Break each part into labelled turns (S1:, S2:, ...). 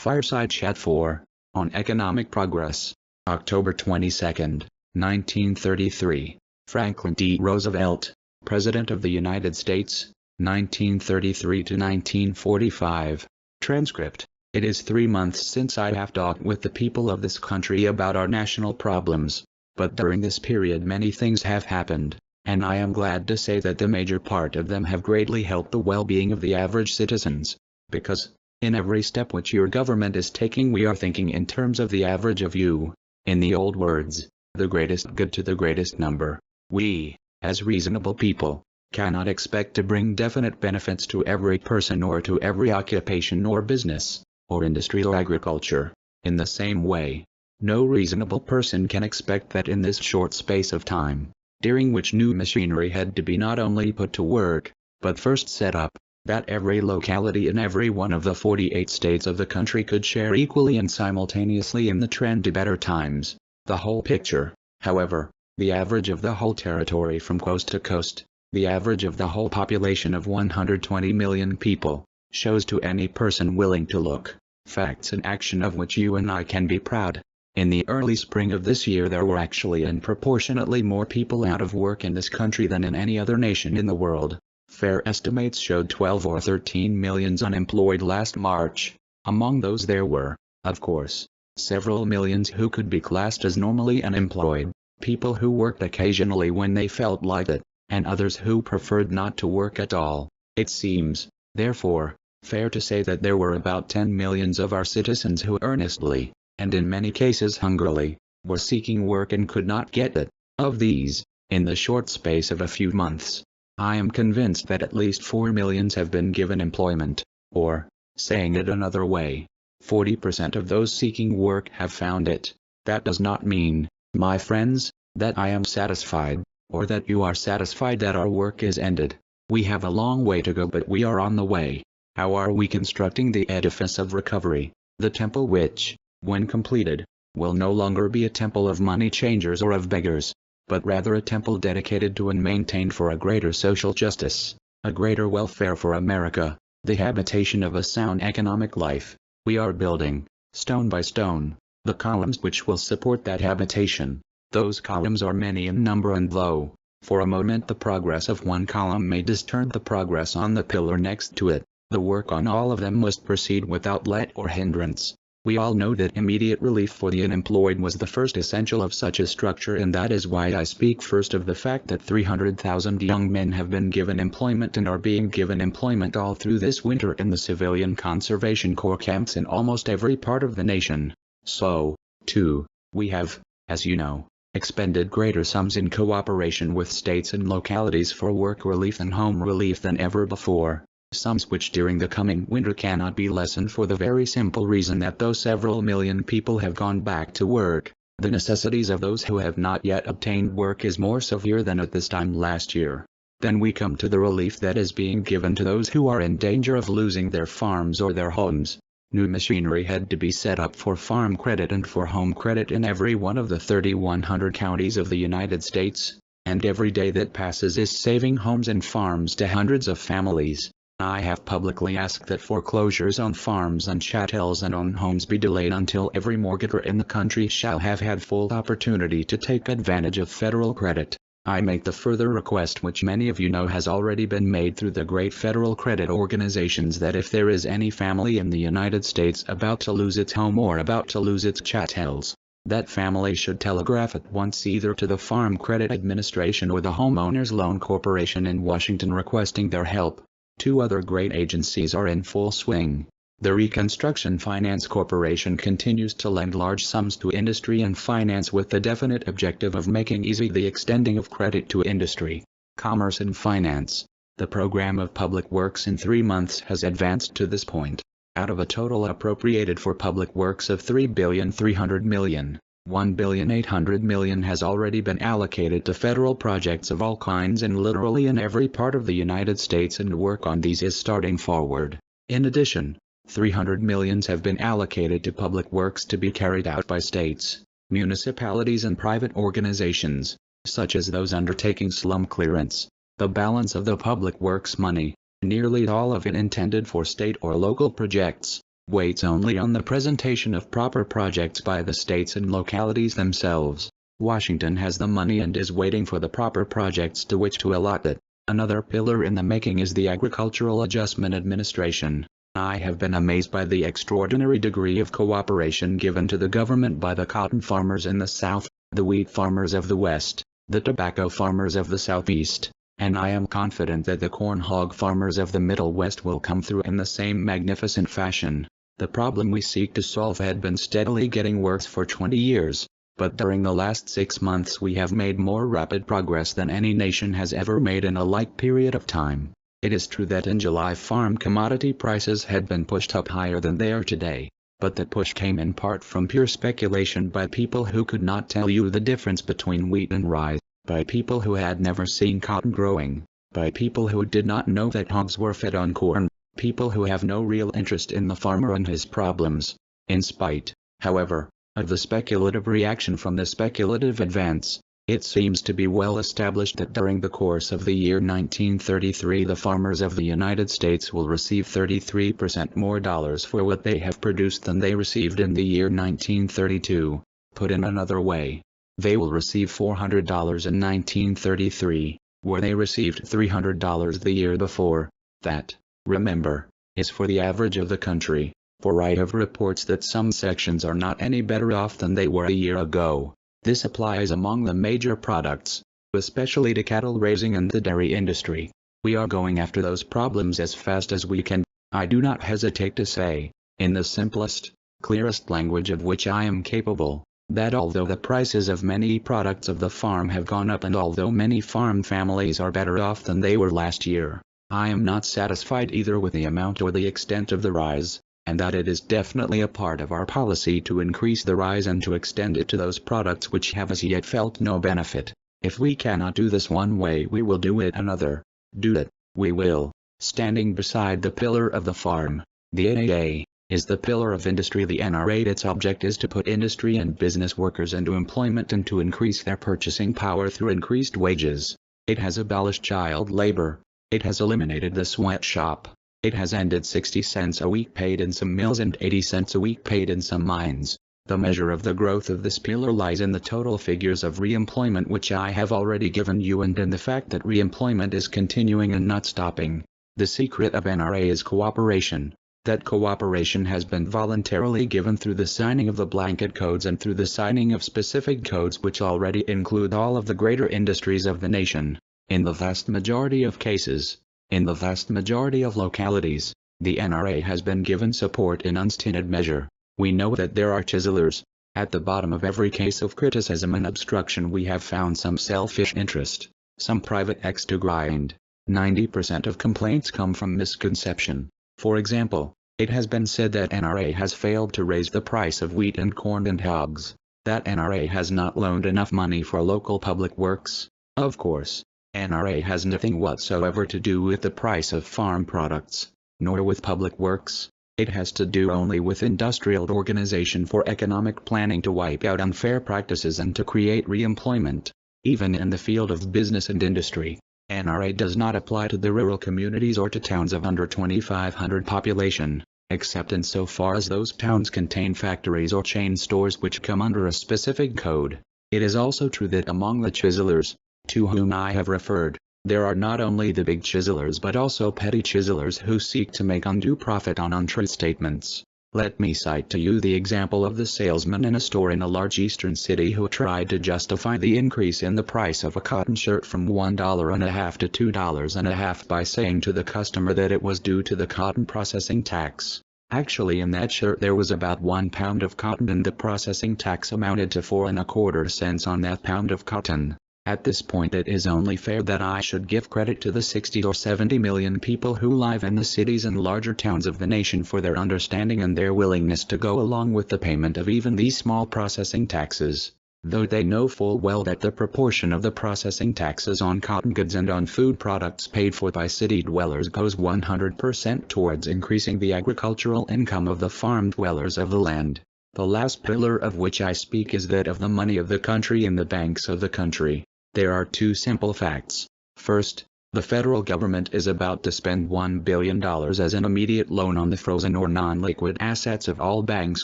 S1: Fireside Chat 4, on Economic Progress, October 22, 1933. Franklin D. Roosevelt, President of the United States, 1933 to 1945. Transcript. It is 3 months since I have talked with the people of this country about our national problems, but during this period many things have happened, and I am glad to say that the major part of them have greatly helped the well-being of the average citizens, because, in every step which your government is taking we are thinking in terms of the average of you. In the old words, the greatest good to the greatest number. We, as reasonable people, cannot expect to bring definite benefits to every person or to every occupation or business, or industry or agriculture. In the same way, no reasonable person can expect that in this short space of time, during which new machinery had to be not only put to work, but first set up, that every locality in every one of the 48 states of the country could share equally and simultaneously in the trend to better times. The whole picture, however, the average of the whole territory from coast to coast, the average of the whole population of 120 million people, shows to any person willing to look, facts in action of which you and I can be proud. In the early spring of this year there were actually and proportionately more people out of work in this country than in any other nation in the world. Fair estimates showed 12 or 13 millions unemployed last March. Among those there were, of course, several millions who could be classed as normally unemployed, people who worked occasionally when they felt like it, and others who preferred not to work at all. It seems, therefore, fair to say that there were about 10 millions of our citizens who earnestly, and in many cases hungrily, were seeking work and could not get it. Of these, in the short space of a few months, I am convinced that at least 4 millions have been given employment, or, saying it another way, 40% of those seeking work have found it. That does not mean, my friends, that I am satisfied, or that you are satisfied that our work is ended. We have a long way to go, but we are on the way. How are we constructing the edifice of recovery, the temple which, when completed, will no longer be a temple of money changers or of beggars, but rather a temple dedicated to and maintained for a greater social justice, a greater welfare for America, the habitation of a sound economic life? We are building, stone by stone, the columns which will support that habitation. Those columns are many in number, and though, for a moment the progress of one column may disturb the progress on the pillar next to it, the work on all of them must proceed without let or hindrance. We all know that immediate relief for the unemployed was the first essential of such a structure, and that is why I speak first of the fact that 300,000 young men have been given employment and are being given employment all through this winter in the civilian conservation corps camps in almost every part of the nation. So, too, we have, as you know, expended greater sums in cooperation with states and localities for work relief and home relief than ever before. Sums which during the coming winter cannot be lessened for the very simple reason that though several million people have gone back to work, the necessities of those who have not yet obtained work is more severe than at this time last year. Then we come to the relief that is being given to those who are in danger of losing their farms or their homes. New machinery had to be set up for farm credit and for home credit in every one of the 3,100 counties of the United States, and every day that passes is saving homes and farms to hundreds of families. I have publicly asked that foreclosures on farms and chattels and on homes be delayed until every mortgager in the country shall have had full opportunity to take advantage of federal credit. I make the further request, which many of you know has already been made through the great federal credit organizations, that if there is any family in the United States about to lose its home or about to lose its chattels, that family should telegraph at once either to the Farm Credit Administration or the Homeowners Loan Corporation in Washington requesting their help. Two other great agencies are in full swing. The Reconstruction Finance Corporation continues to lend large sums to industry and finance with the definite objective of making easy the extending of credit to industry, commerce and finance. The program of public works in 3 months has advanced to this point. Out of a total appropriated for public works of $3,300,000,000, $1,800,000,000 has already been allocated to federal projects of all kinds in literally in every part of the United States, and work on these is starting forward. In addition, $300 million have been allocated to public works to be carried out by states, municipalities and private organizations, such as those undertaking slum clearance. The balance of the public works money, nearly all of it intended for state or local projects, waits only on the presentation of proper projects by the states and localities themselves. Washington has the money and is waiting for the proper projects to which to allot it. Another pillar in the making is the Agricultural Adjustment Administration. I have been amazed by the extraordinary degree of cooperation given to the government by the cotton farmers in the South, the wheat farmers of the West, the tobacco farmers of the Southeast, and I am confident that the corn hog farmers of the Middle West will come through in the same magnificent fashion. The problem we seek to solve had been steadily getting worse for 20 years. But during the last 6 months we have made more rapid progress than any nation has ever made in a like period of time. It is true that in July farm commodity prices had been pushed up higher than they are today, but that push came in part from pure speculation by people who could not tell you the difference between wheat and rye, by people who had never seen cotton growing, by people who did not know that hogs were fed on corn, people who have no real interest in the farmer and his problems. In spite, however, of the speculative reaction from the speculative advance, it seems to be well established that during the course of the year 1933 the farmers of the United States will receive 33% more dollars for what they have produced than they received in the year 1932. Put in another way, they will receive $400 in 1933, where they received $300 the year before. That, remember, is for the average of the country. For I have reports that some sections are not any better off than they were a year ago. This applies among the major products, especially to cattle raising and the dairy industry. We are going after those problems as fast as we can. I do not hesitate to say, in the simplest, clearest language of which I am capable, that although the prices of many products of the farm have gone up and although many farm families are better off than they were last year, I am not satisfied either with the amount or the extent of the rise, and that it is definitely a part of our policy to increase the rise and to extend it to those products which have as yet felt no benefit. If we cannot do this one way we will do it another. Do it, we will. Standing beside the pillar of the farm, the AAA, is the pillar of industry. The NRA, its object is to put industry and business workers into employment and to increase their purchasing power through increased wages. It has abolished child labor. It has eliminated the sweatshop. It has ended 60 cents a week paid in some mills and 80 cents a week paid in some mines. The measure of the growth of this pillar lies in the total figures of reemployment which I have already given you and in the fact that reemployment is continuing and not stopping. The secret of NRA is cooperation. That cooperation has been voluntarily given through the signing of the blanket codes and through the signing of specific codes which already include all of the greater industries of the nation. In the vast majority of cases, in the vast majority of localities, the NRA has been given support in unstinted measure. We know that there are chiselers. At the bottom of every case of criticism and obstruction we have found some selfish interest, some private axe to grind. 90% of complaints come from misconception. For example, it has been said that NRA has failed to raise the price of wheat and corn and hogs, that NRA has not loaned enough money for local public works. Of course, NRA has nothing whatsoever to do with the price of farm products, nor with public works. It has to do only with industrial organization for economic planning to wipe out unfair practices and to create re-employment. Even in the field of business and industry, NRA does not apply to the rural communities or to towns of under 2,500 population, except insofar as those towns contain factories or chain stores which come under a specific code. It is also true that among the chiselers, to whom I have referred, there are not only the big chiselers but also petty chiselers who seek to make undue profit on untrue statements. Let me cite to you the example of the salesman in a store in a large eastern city who tried to justify the increase in the price of a cotton shirt from $1.50 to $2.50 by saying to the customer that it was due to the cotton processing tax. Actually, in that shirt there was about 1 pound of cotton and the processing tax amounted to 4.25 cents on that pound of cotton. At this point it is only fair that I should give credit to the 60 or 70 million people who live in the cities and larger towns of the nation for their understanding and their willingness to go along with the payment of even these small processing taxes, though they know full well that the proportion of the processing taxes on cotton goods and on food products paid for by city dwellers goes 100% towards increasing the agricultural income of the farm dwellers of the land. The last pillar of which I speak is that of the money of the country in the banks of the country. There are two simple facts. First, The federal government is about to spend $1 billion as an immediate loan on the frozen or non-liquid assets of all banks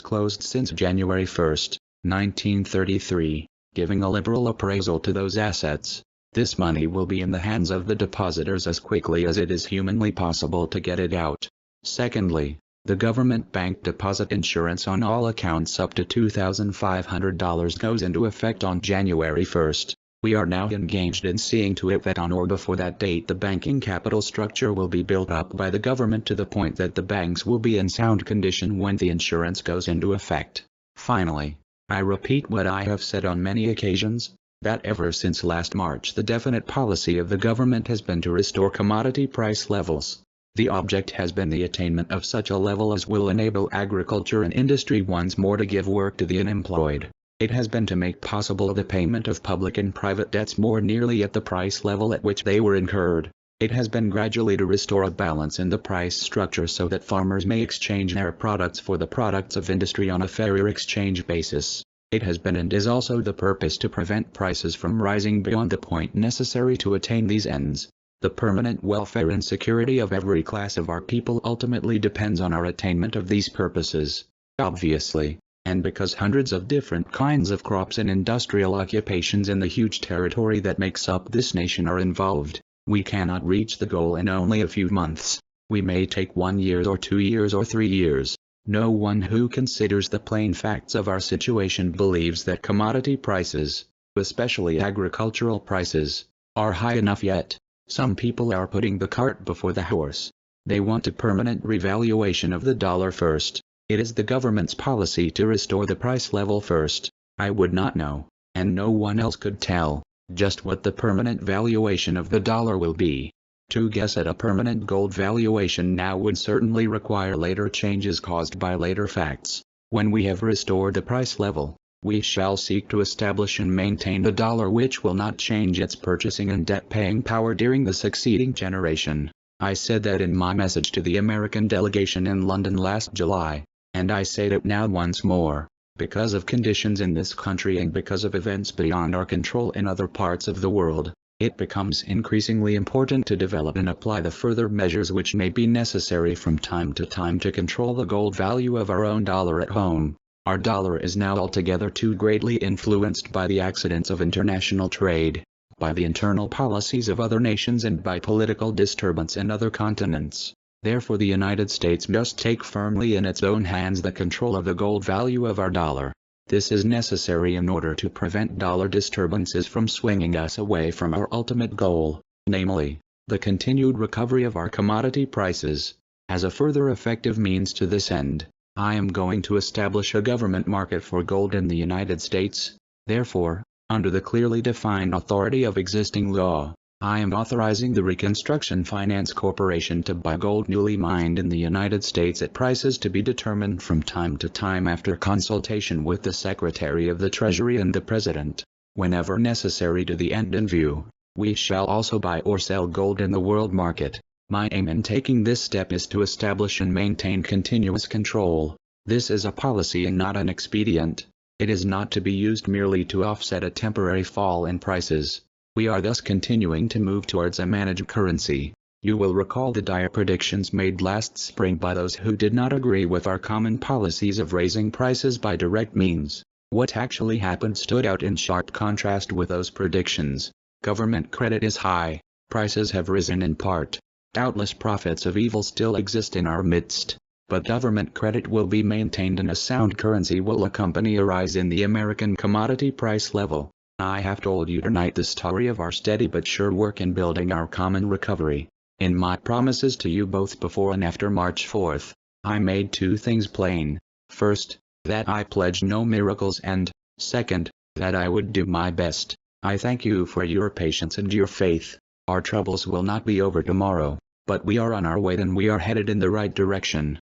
S1: closed since January 1, 1933, giving a liberal appraisal to those assets. This money will be in the hands of the depositors as quickly as it is humanly possible to get it out. Secondly, the government bank deposit insurance on all accounts up to $2,500 goes into effect on January 1. We are now engaged in seeing to it that on or before that date the banking capital structure will be built up by the government to the point that the banks will be in sound condition when the insurance goes into effect. Finally, I repeat what I have said on many occasions, that ever since last March the definite policy of the government has been to restore commodity price levels. The object has been the attainment of such a level as will enable agriculture and industry once more to give work to the unemployed. It has been to make possible the payment of public and private debts more nearly at the price level at which they were incurred. It has been gradually to restore a balance in the price structure so that farmers may exchange their products for the products of industry on a fairer exchange basis. It has been and is also the purpose to prevent prices from rising beyond the point necessary to attain these ends. The permanent welfare and security of every class of our people ultimately depends on our attainment of these purposes. Obviously, and because hundreds of different kinds of crops and industrial occupations in the huge territory that makes up this nation are involved, we cannot reach the goal in only a few months. We may take 1 year or 2 years or 3 years. No one who considers the plain facts of our situation believes that commodity prices, especially agricultural prices, are high enough yet. Some people are putting the cart before the horse. They want a permanent revaluation of the dollar first. It is the government's policy to restore the price level first. I would not know, and no one else could tell, just what the permanent valuation of the dollar will be. To guess at a permanent gold valuation now would certainly require later changes caused by later facts. When we have restored the price level, we shall seek to establish and maintain a dollar which will not change its purchasing and debt-paying power during the succeeding generation. I said that in my message to the American delegation in London last July, and I say it now once more. Because of conditions in this country and because of events beyond our control in other parts of the world, it becomes increasingly important to develop and apply the further measures which may be necessary from time to time to control the gold value of our own dollar at home. Our dollar is now altogether too greatly influenced by the accidents of international trade, by the internal policies of other nations and by political disturbance in other continents. Therefore the United States must take firmly in its own hands the control of the gold value of our dollar. This is necessary in order to prevent dollar disturbances from swinging us away from our ultimate goal, namely, the continued recovery of our commodity prices. As a further effective means to this end, I am going to establish a government market for gold in the United States. Therefore, under the clearly defined authority of existing law, I am authorizing the Reconstruction Finance Corporation to buy gold newly mined in the United States at prices to be determined from time to time after consultation with the Secretary of the Treasury and the President. Whenever necessary to the end in view, we shall also buy or sell gold in the world market. My aim in taking this step is to establish and maintain continuous control. This is a policy and not an expedient. It is not to be used merely to offset a temporary fall in prices. We are thus continuing to move towards a managed currency. You will recall the dire predictions made last spring by those who did not agree with our common policies of raising prices by direct means. What actually happened stood out in sharp contrast with those predictions. Government credit is high. Prices have risen in part. Doubtless prophets of evil still exist in our midst, but government credit will be maintained and a sound currency will accompany a rise in the American commodity price level. I have told you tonight the story of our steady but sure work in building our common recovery. In my promises to you both before and after March 4th, I made two things plain. First, that I pledged no miracles and, second, that I would do my best. I thank you for your patience and your faith. Our troubles will not be over tomorrow, but we are on our way and we are headed in the right direction.